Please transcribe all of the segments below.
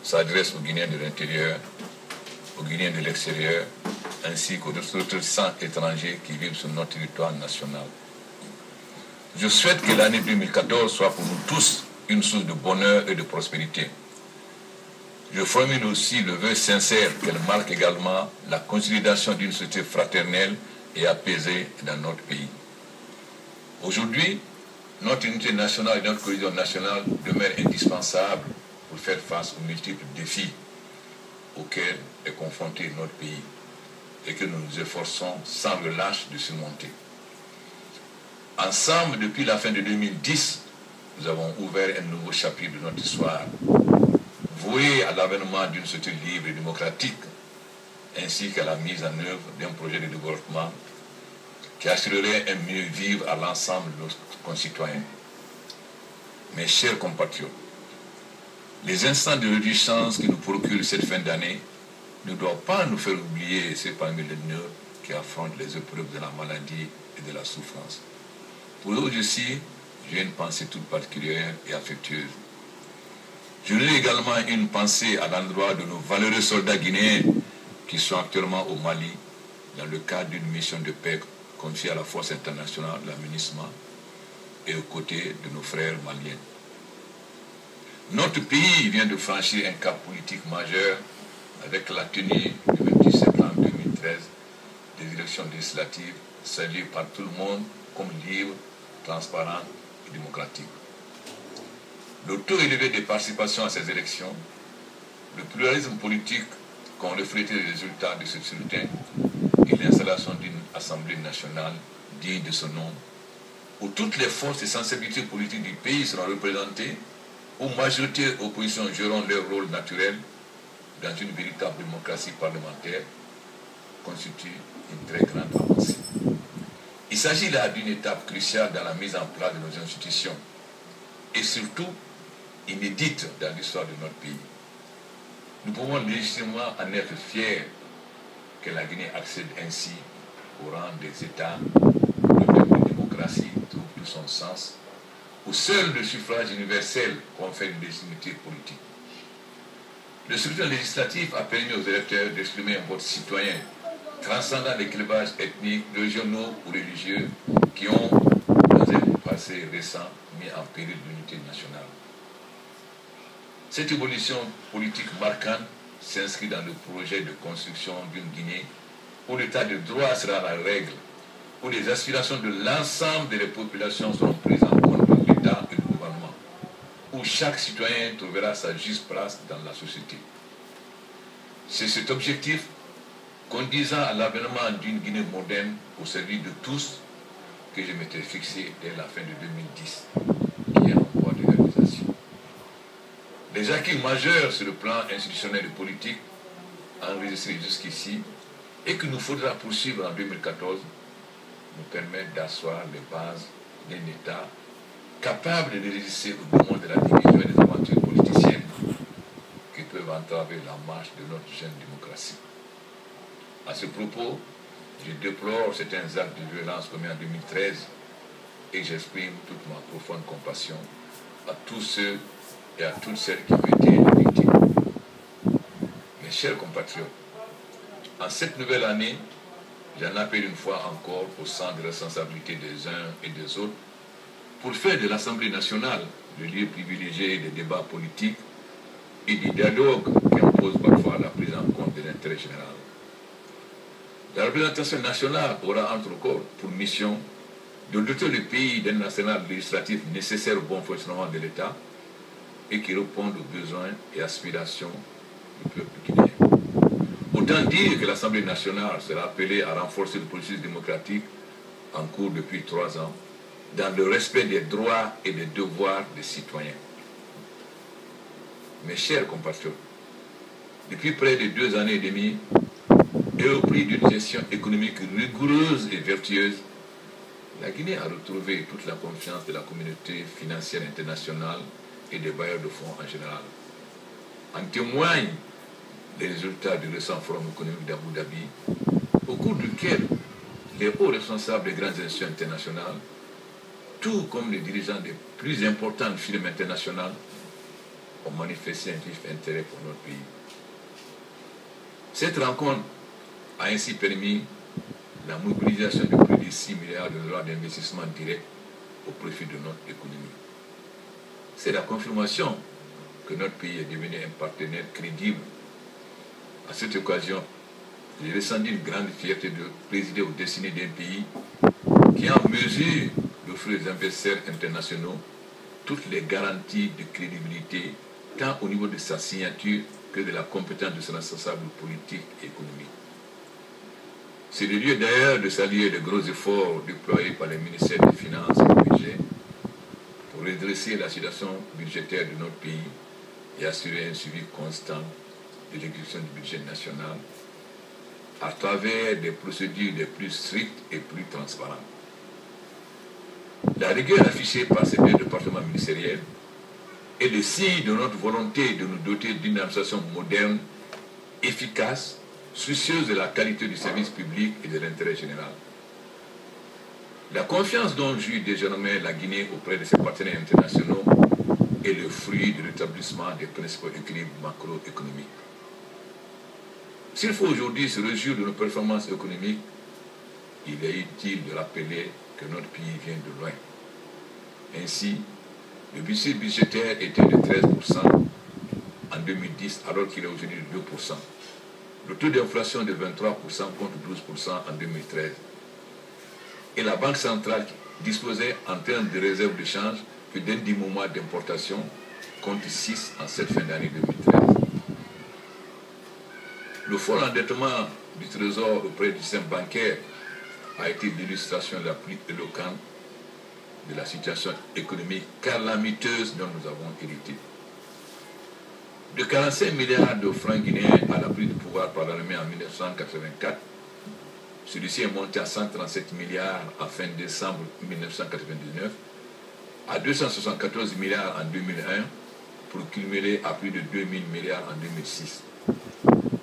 s'adresse aux Guinéens de l'intérieur, aux Guinéens de l'extérieur, ainsi qu'aux ressortissants étrangers qui vivent sur notre territoire national. Je souhaite que l'année 2014 soit pour nous tous une source de bonheur et de prospérité. Je formule aussi le vœu sincère qu'elle marque également la consolidation d'une société fraternelle et apaisée dans notre pays. Aujourd'hui, notre unité nationale et notre cohésion nationale demeurent indispensables pour faire face aux multiples défis auxquels est confronté notre pays et que nous nous efforçons sans relâche de surmonter. Ensemble, depuis la fin de 2010, nous avons ouvert un nouveau chapitre de notre histoire, voué à l'avènement d'une société libre et démocratique, ainsi qu'à la mise en œuvre d'un projet de développement qui assurerait un mieux vivre à l'ensemble de nos concitoyens. Mes chers compatriotes, les instants de réjouissance qui nous procurent cette fin d'année ne doivent pas nous faire oublier ceux parmi les nôtres qui affrontent les épreuves de la maladie et de la souffrance. Pour eux aussi, j'ai une pensée toute particulière et affectueuse. Je nourris également une pensée à l'endroit de nos valeureux soldats guinéens qui sont actuellement au Mali dans le cadre d'une mission de paix confiée à la Force internationale de l'aménagement et aux côtés de nos frères maliens. Notre pays vient de franchir un cap politique majeur avec la tenue du 28 septembre 2013 des élections législatives saluées par tout le monde comme libres, transparentes et démocratiques. Le taux élevé de participation à ces élections, le pluralisme politique qu'ont reflété les résultats de ce scrutin et l'installation d'une Assemblée nationale digne de ce nom, où toutes les forces et sensibilités politiques du pays seront représentées, où majorité et opposition joueront leur rôle naturel dans une véritable démocratie parlementaire, constitue une très grande avancée. Il s'agit là d'une étape cruciale dans la mise en place de nos institutions et surtout inédite dans l'histoire de notre pays. Nous pouvons légitimement en être fiers que la Guinée accède ainsi au rang des États où la démocratie trouve tout son sens, où seul le suffrage universel confère une légitimité politique. Le scrutin législatif a permis aux électeurs d'exprimer un vote citoyen transcendant les clivages ethniques, régionaux ou religieux qui ont, dans un passé récent, mis en péril l'unité nationale. Cette évolution politique marquante s'inscrit dans le projet de construction d'une Guinée où l'état de droit sera la règle, où les aspirations de l'ensemble des populations seront prises en compte par l'État et le gouvernement, où chaque citoyen trouvera sa juste place dans la société. C'est cet objectif conduisant à l'avènement d'une Guinée moderne au service de tous que je m'étais fixé dès la fin de 2010, qui est en voie de réalisation. Les acquis majeurs sur le plan institutionnel et politique enregistrés jusqu'ici et que nous faudra poursuivre en 2014 nous permettent d'asseoir les bases d'un État capable de résister au mouvement de la division et des aventures politiciennes qui peuvent entraver la marche de notre jeune démocratie. À ce propos, je déplore certains actes de violence commis en 2013 et j'exprime toute ma profonde compassion à tous ceux et à toutes celles qui ont été victimes. Mes chers compatriotes, en cette nouvelle année, j'en appelle une fois encore au sens de responsabilité des uns et des autres pour faire de l'Assemblée nationale le lieu privilégié des débats politiques et du dialogue qui impose parfois la prise en compte de l'intérêt général. La représentation nationale aura entre autres pour mission de doter le pays d'un arsenal législatif nécessaire au bon fonctionnement de l'État et qui répondent aux besoins et aspirations du peuple guinéen. Autant dire que l'Assemblée nationale sera appelée à renforcer le processus démocratique en cours depuis 3 ans dans le respect des droits et des devoirs des citoyens. Mes chers compatriotes, depuis près de 2 années et demie, et au prix d'une gestion économique rigoureuse et vertueuse, la Guinée a retrouvé toute la confiance de la communauté financière internationale et des bailleurs de fonds en général. En témoignent les résultats du récent forum économique d'Abu Dhabi, au cours duquel les hauts responsables des grandes institutions internationales, tout comme les dirigeants des plus importantes firmes internationales, ont manifesté un vif intérêt pour notre pays. Cette rencontre a ainsi permis la mobilisation de plus de 6 milliards de dollars d'investissement direct au profit de notre économie. C'est la confirmation que notre pays est devenu un partenaire crédible. À cette occasion, j'ai ressenti une grande fierté de présider aux destinées d'un pays qui est en mesure d'offrir aux investisseurs internationaux toutes les garanties de crédibilité, tant au niveau de sa signature que de la compétence de ses responsables politiques et économiques. C'est le lieu d'ailleurs de saluer les gros efforts déployés par les ministères des Finances et du Budget pour redresser la situation budgétaire de notre pays et assurer un suivi constant de l'exécution du budget national à travers des procédures les plus strictes et plus transparentes. La rigueur affichée par ces deux départements ministériels est le signe de notre volonté de nous doter d'une administration moderne, efficace, soucieuse de la qualité du service public et de l'intérêt général. La confiance dont jouit désormais la Guinée auprès de ses partenaires internationaux est le fruit de l'établissement des principaux équilibres macroéconomiques. S'il faut aujourd'hui se réjouir de nos performances économiques, il est utile de rappeler que notre pays vient de loin. Ainsi, le budget budgétaire était de 13% en 2010 alors qu'il est aujourd'hui de 2%. Le taux d'inflation de 23% contre 12% en 2013. Et la Banque centrale disposait en termes de réserve de change que d'un 10 mois d'importation contre 6 en cette fin d'année 2013. Le fort endettement du Trésor auprès du système bancaire a été l'illustration la plus éloquente de la situation économique calamiteuse dont nous avons hérité. De 45 milliards de francs guinéens à la prise de pouvoir par l'armée en 1984, celui-ci est monté à 137 milliards en fin décembre 1999, à 274 milliards en 2001, pour cumuler à plus de 2000 milliards en 2006.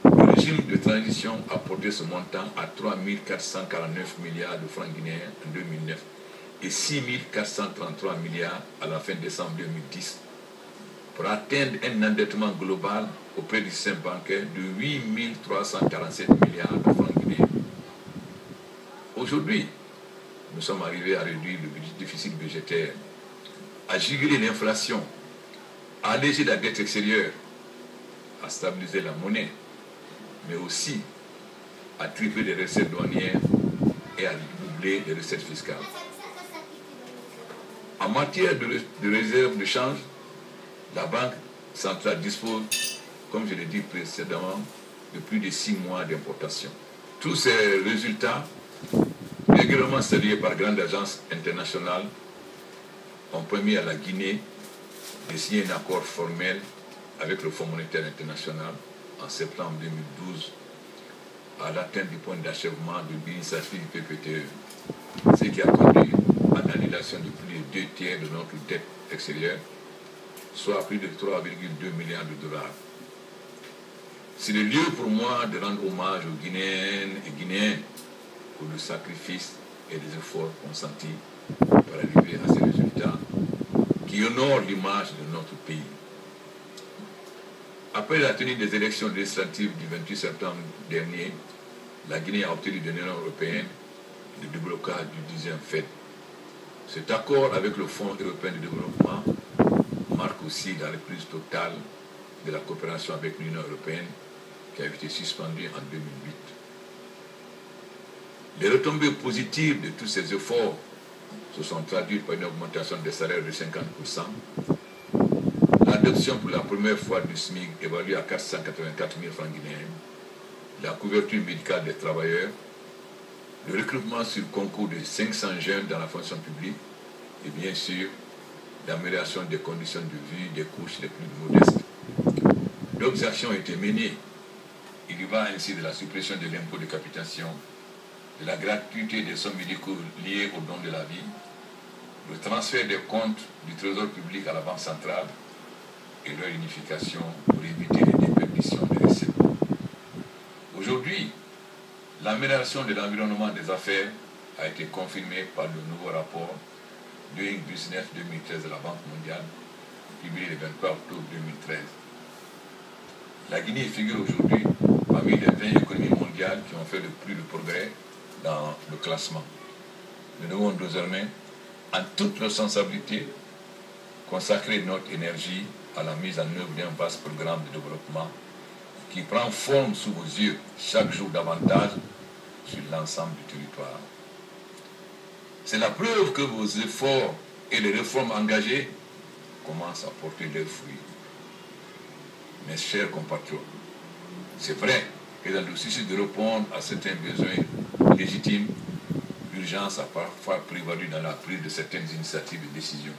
Le régime de transition a porté ce montant à 3 449 milliards de francs guinéens en 2009 et 6 433 milliards à la fin décembre 2010, pour atteindre un endettement global auprès du système bancaire de 8 347 milliards de francs guinéens. Aujourd'hui, nous sommes arrivés à réduire le déficit budgétaire, à juguler l'inflation, à alléger la dette extérieure, à stabiliser la monnaie, mais aussi à tripler les recettes douanières et à doubler les recettes fiscales. En matière de réserve de change, la Banque centrale dispose, comme je l'ai dit précédemment, de plus de 6 mois d'importation. Tous ces résultats, régulièrement salués par grandes agences internationales, ont permis à la Guinée de signer un accord formel avec le Fonds monétaire international en septembre 2012 à l'atteinte du point d'achèvement de l'initiative du PPTE, ce qui a conduit à l'annulation de plus de 2 tiers de notre dette extérieure, soit plus de 3,2 milliards de dollars. C'est le lieu pour moi de rendre hommage aux Guinéennes et Guinéens pour le sacrifice et les efforts consentis pour arriver à ces résultats qui honorent l'image de notre pays. Après la tenue des élections législatives du 28 septembre dernier, la Guinée a obtenu de l'Union européenne le déblocage du 10e FED. Cet accord avec le Fonds européen de développement marque aussi la reprise totale de la coopération avec l'Union européenne qui a été suspendue en 2008. Les retombées positives de tous ces efforts se sont traduites par une augmentation des salaires de 50%, l'adoption pour la première fois du SMIC évalué à 484 000 francs guinéens, la couverture médicale des travailleurs, le recrutement sur concours de 500 jeunes dans la fonction publique et bien sûr l'amélioration des conditions de vie des couches les plus modestes. D'autres actions ont été menées. Il y va ainsi de la suppression de l'impôt de capitation, de la gratuité des soins médicaux liées au don de la vie, le transfert des comptes du trésor public à la Banque centrale et leur unification pour éviter les déperditions des recettes. Aujourd'hui, l'amélioration de l'environnement des affaires a été confirmée par le nouveau rapport Doing Business 2013 de la Banque mondiale publié le 23 octobre 2013. La Guinée figure aujourd'hui parmi les 20 économies mondiales qui ont fait le plus de progrès dans le classement. Nous devons désormais, en toute responsabilité, consacrer notre énergie à la mise en œuvre d'un vaste programme de développement qui prend forme sous vos yeux chaque jour davantage sur l'ensemble du territoire. C'est la preuve que vos efforts et les réformes engagées commencent à porter leurs fruits. Mes chers compatriotes, c'est vrai que dans le souci de répondre à certains besoins légitimes, l'urgence a parfois prévalu dans la prise de certaines initiatives et décisions.